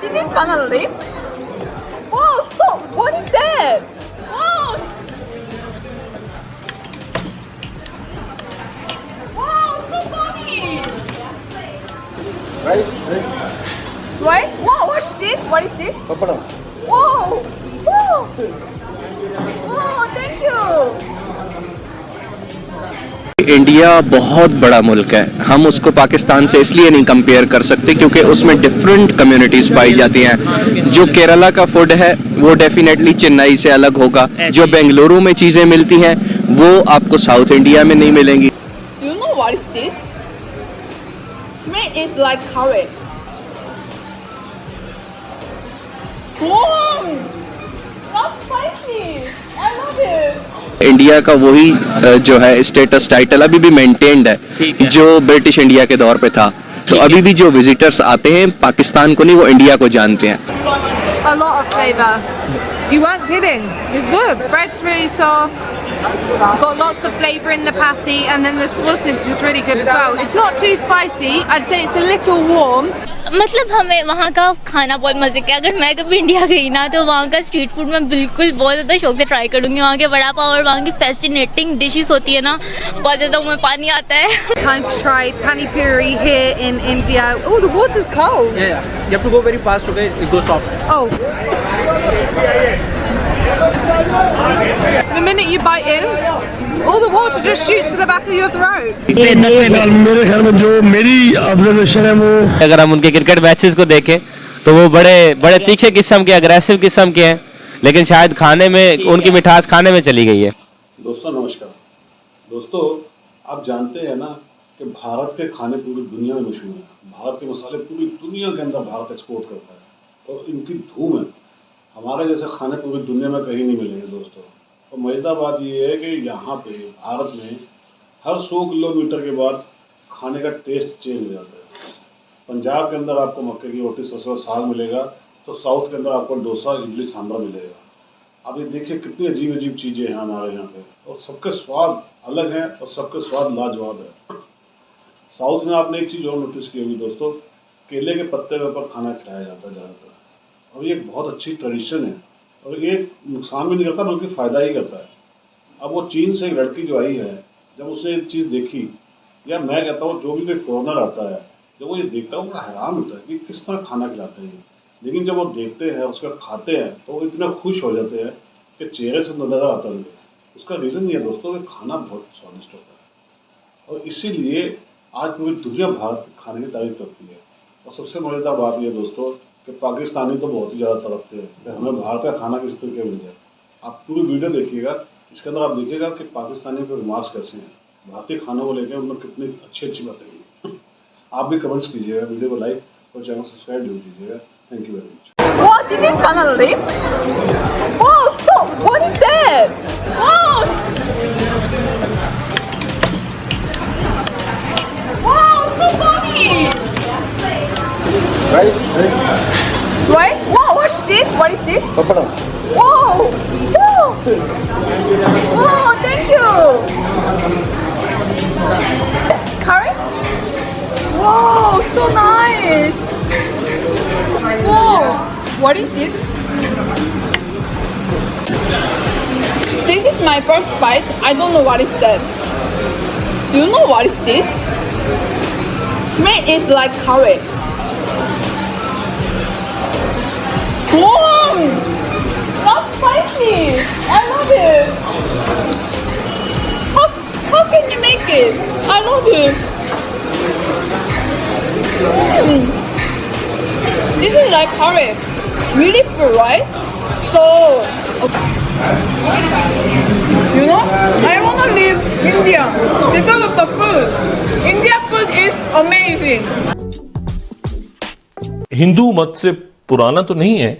this is banana leaf. Whoa, so what is that? Whoa. Wow, so funny. Right? Right? Wow, what is this? What is this? Papadam. Whoa. Whoa. Whoa, thank you. India बहुत बड़ा मुल्क है, हम उसको पाकिस्तान से इसलिए नहीं compare कर सकते क्योंकि उसमें डिफरेंट कम्युनिटीज़ पाई जाती हैं। जो केरला का फूड है वो डेफिनेटली चेन्नई से अलग होगा, जो बेंगलुरु में चीज़ें मिलती हैं वो आपको साउथ इंडिया में नहीं मिलेंगी। Do you know what is this? Smell is like curry. Wow, not spicy. I love it. India का वही जो है स्टेटस टाइटल अभी भी मेंटेन्ड है जो ब्रिटिश इंडिया के दौर पे था। तो अभी भी जो विजिटर्स आते हैं पाकिस्तान को नहीं, वो इंडिया को जानते हैं। A lot of flavour. You weren't kidding. You're good. Bread's really soft. Got lots of flavour in the patty, and then the sauce is just really good as well. It's not too spicy. I'd say it's a little warm. मतलब हमें वहाँ का खाना बहुत मजे का। अगर मैं कभी इंडिया गई ना तो वहाँ का स्ट्रीट फूड मैं बिल्कुल बहुत ज़्यादा शौक से ट्राई करूँगी। वहाँ के वड़ा पाव और वहाँ की फैसिनेटिंग डिशेस होती है ना, बहुत ज़्यादा मुँह में पानी आता है। Time to try pani puri here in India. Oh, the water's cold. Yeah. You have to go very fast, okay? It goes soft. Oh. The minute you bite in, all the water just shoots to the back of your throat. मेरे ख्याल में जो मेरी observation है वो, अगर हम उनके क्रिकेट मैचेस को देखें तो वो बड़े तीखे किस्म के, अग्रेसिव किस्म के हैं, लेकिन शायद खाने में उनकी मिठास खाने में चली गई है। दोस्तों नमस्कार। दोस्तों आप जानते हैं ना कि भारत के खाने पूरी दुनिया में मशहूर हैं। भारत के मसाले पूरी दुनिया के अंदर भारत एक्सपोर्ट करता है और इनकी धूम है। हमारे जैसे खाने पूरी दुनिया में कहीं नहीं मिलेंगे दोस्तों। और मज़ेदार बात ये है कि यहाँ पे भारत में हर 100 किलोमीटर के बाद खाने का टेस्ट चेंज हो जाता है। पंजाब के अंदर आपको मक्के की रोटी सरसों का साग मिलेगा, तो साउथ के अंदर आपको डोसा इडली सांभर मिलेगा। आप ये देखिए कितनी अजीब अजीब चीज़ें हैं हमारे यहाँ पे, और सबके स्वाद अलग हैं और सबके स्वाद लाजवाब है। साउथ में आपने एक चीज़ और नोटिस की होगी दोस्तों, केले के पत्ते के ऊपर खाना खिलाया जाता है ज़्यादातर, और ये एक बहुत अच्छी ट्रेडिशन है और ये नुकसान भी नहीं करता बल्कि फ़ायदा ही करता है। अब वो चीन से एक लड़की जो आई है, जब उसने एक चीज़ देखी, या मैं कहता हूँ जो भी कोई फॉरनर आता है जब वो ये देखता है वो बड़ा हैरान होता है कि किस तरह खाना खिलाते हैं। लेकिन जब वो देखते हैं उसका खाते हैं तो वो इतना खुश हो जाते हैं कि चेहरे से नज़र आता है। उसका रीज़न ये है दोस्तों कि खाना बहुत स्वादिष्ट होता है, और इसीलिए आज पूरी दुनिया भारत के खाने की तारीफ करती है। और सबसे मज़ेदार बात यह दोस्तों कि पाकिस्तानी तो बहुत ही ज़्यादा तड़पते हैं कि हमें भारत का खाना किस तरीके मिल जाए। आप पूरी वीडियो देखिएगा, इसके अंदर आप देखिएगा कि पाकिस्तानी के रिमार्क्स कैसे हैं, भारतीय खानों को लेकर उन्होंने कितनी अच्छी बातें की। आप भी कमेंट्स कीजिएगा, वीडियो को लाइक और चैनल सब्सक्राइब जरूर कीजिएगा। Thank you very much. Wow, this is banana leaf. Wow, so what is that? Wow. Wow, so funny. Right? Right? Wow, what is this? What is this? Papadam. Whoa! Whoa! Whoa, thank you! Curry? Whoa, so nice! Whoa! What is this? This is my first bite. I don't know what is that. Do you know what is this? Smell is like curry. Wow! Not spicy! I love it! How can you make it? I love it! This is like curry. Really full, right? So, okay. You know, I wanna leave India because of the food. India food is amazing. Hindu मत से पुराना तो नहीं है,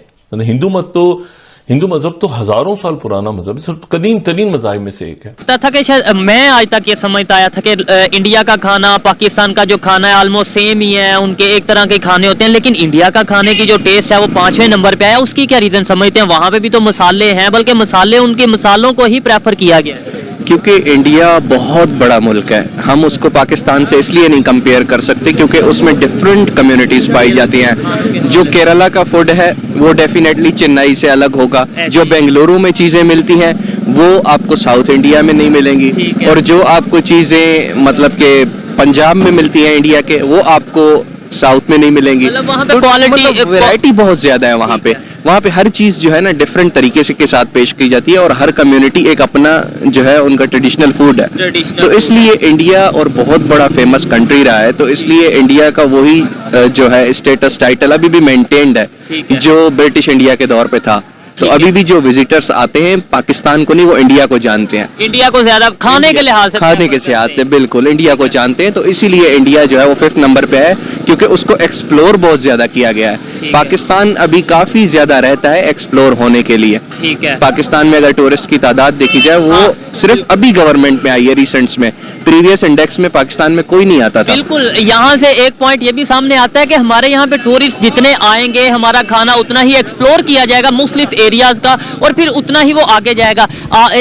हिंदू मजहब तो हजारों साल पुराना मजहब है, कदीम तरीन मज़ाहिब में से एक है। पता था कि शायद मैं आज तक ये समझता आया था कि इंडिया का खाना पाकिस्तान का जो खाना है ऑलमोस्ट सेम ही है, उनके एक तरह के खाने होते हैं, लेकिन इंडिया का खाने की जो टेस्ट है वो 5वें नंबर पे आया। उसकी क्या रीजन समझते हैं? वहां पे भी तो मसाले हैं, बल्कि मसाले उनके मसालों को ही प्रेफर किया गया है। क्योंकि इंडिया बहुत बड़ा मुल्क है, हम उसको पाकिस्तान से इसलिए नहीं कंपेयर कर सकते क्योंकि उसमें डिफरेंट कम्युनिटीज पाई जाती हैं। जो केरला का फूड है वो डेफिनेटली चेन्नई से अलग होगा, जो बेंगलुरु में चीज़ें मिलती हैं वो आपको साउथ इंडिया में नहीं मिलेंगी, और जो आपको चीज़ें मतलब कि पंजाब में मिलती हैं इंडिया के, वो आपको साउथ में नहीं मिलेंगी। मतलब वहाँ पे क्वालिटी वैरायटी बहुत ज्यादा है वहाँ पे। वहाँ पे हर चीज जो है ना डिफरेंट तरीके से के साथ पेश की जाती है, और हर कम्युनिटी एक अपना जो है उनका ट्रेडिशनल फूड है। तो इसलिए इंडिया और बहुत बड़ा फेमस कंट्री रहा है, तो इसलिए इंडिया का वही जो है स्टेटस टाइटल अभी भी मेंटेन्ड है जो ब्रिटिश इंडिया के दौर पे था। तो अभी भी जो विजिटर्स आते हैं पाकिस्तान को नहीं, वो इंडिया को जानते हैं। इंडिया को ज्यादा खाने के लिहाज से, खाने के लिहाज से बिल्कुल इंडिया को जानते हैं। तो इसीलिए इंडिया जो है वो 5th नंबर पे है, क्योंकि उसको एक्सप्लोर बहुत ज्यादा किया गया है। पाकिस्तान अभी काफी ज्यादा रहता है एक्सप्लोर होने के लिए। ठीक है। पाकिस्तान में अगर टूरिस्ट की तादाद देखी जाए वो सिर्फ अभी गवर्नमेंट में आई है रिसेंट्स में, प्रीवियस इंडेक्स में पाकिस्तान में कोई नहीं आता था। बिल्कुल, यहाँ से एक पॉइंट ये भी सामने आता है कि हमारे यहाँ पे टूरिस्ट जितने आएंगे हमारा खाना उतना ही एक्सप्लोर किया जाएगा मुख्तलिफ एरियाज का, और फिर उतना ही वो आगे जाएगा।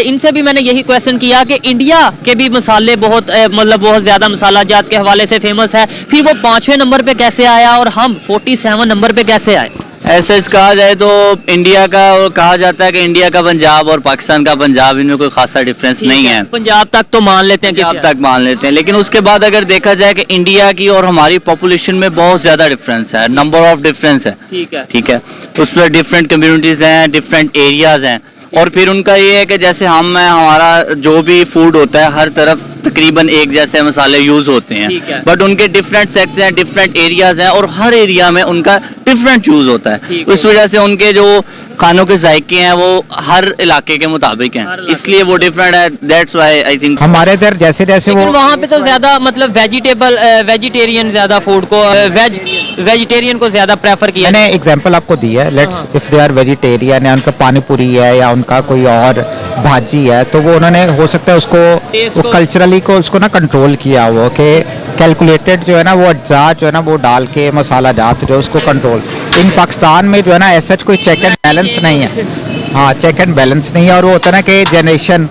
इनसे भी मैंने यही क्वेश्चन किया कि इंडिया के भी मसाले बहुत मतलब बहुत ज्यादा मसाला जात के हवाले से फेमस है, फिर वो 5वें नंबर पे कैसे आया और हम 47 नंबर पे कैसे आए? ऐसे कहा जाए तो इंडिया का कहा जाता है कि इंडिया का पंजाब और पाकिस्तान का पंजाब, इनमें कोई खासा डिफरेंस नहीं है। पंजाब तक तो मान लेते हैं, पंजाब तक मान लेते हैं, लेकिन उसके बाद अगर देखा जाए कि इंडिया की और हमारी पॉपुलेशन में बहुत ज्यादा डिफरेंस है, नंबर ऑफ डिफरेंस है। ठीक है, उसमें डिफरेंट कम्युनिटीज हैं, डिफरेंट एरियाज हैं, और फिर उनका ये है कि जैसे हमारा जो भी फूड होता है हर तरफ तकरीबन एक जैसे मसाले यूज होते हैं, बट उनके डिफरेंट सेक्शन हैं, डिफरेंट एरियाज हैं, और हर एरिया में उनका डिफरेंट यूज होता है। इस वजह से उनके जो खानों के जायके हैं वो हर इलाके के मुताबिक हैं, इसलिए वो डिफरेंट है। दैट्स व्हाई आई थिंक हमारे इधर जैसे जैसे वो वहाँ पे तो ज्यादा मतलब वेजिटेरियन ज्यादा फूड को वेजिटेरियन को ज्यादा प्रेफर किया। मैंने एग्जांपल आपको दी है, let's if they are vegetarian या उनका पानी पूरी है या उनका कोई और भाजी है, तो वो उन्होंने हो सकता है उसको कल्चरली को उसको ना कंट्रोल किया हो कि कैलकुलेटेड जो है ना वो अज्जा जो है ना वो डाल के मसाला जात जो उसको कंट्रोल। इन पाकिस्तान में जो है ना ऐसा कोई चेक एंड बैलेंस नहीं है। हाँ, चेक एंड बैलेंस नहीं है, और वो होता है ना कि जनरेशन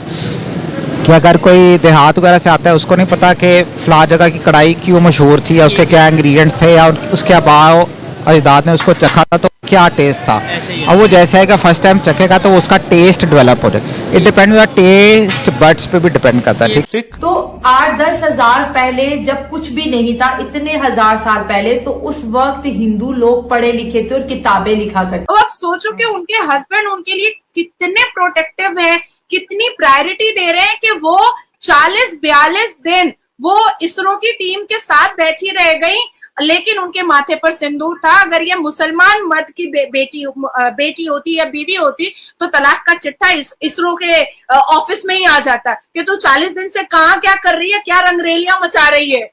कि अगर कोई देहात वगैरह से आता है उसको नहीं पता कि फला जगह की कढ़ाई क्यों मशहूर थी या उसके क्या इंग्रेडिएंट्स थे या उसके अबाव अजदाद ने उसको चखा था तो क्या टेस्ट था। अब वो जैसा है कि फर्स्ट टाइम चखेगा तो उसका टेस्ट डेवलप हो जाए। इट डिपेंड टेस्ट बड्स पे भी डिपेंड करता है। ठीक, तो 8-10 हजार पहले जब कुछ भी नहीं था, इतने हजार साल पहले, तो उस वक्त हिंदू लोग पढ़े लिखे थे और किताबें लिखा करते। अब आप सोचो कि उनके हस्बैंड उनके लिए कितने प्रोटेक्टिव हैं, कितनी प्रायोरिटी दे रहे हैं कि वो 40-42 दिन वो इसरो की टीम के साथ बैठी रह गई, लेकिन उनके माथे पर सिंदूर था। अगर ये मुसलमान मर्द की बेटी होती या बीवी होती तो तलाक का चिट्ठा इसरो के ऑफिस में ही आ जाता कि तू 40 दिन से कहाँ क्या कर रही है, क्या रंगरेलियां मचा रही है।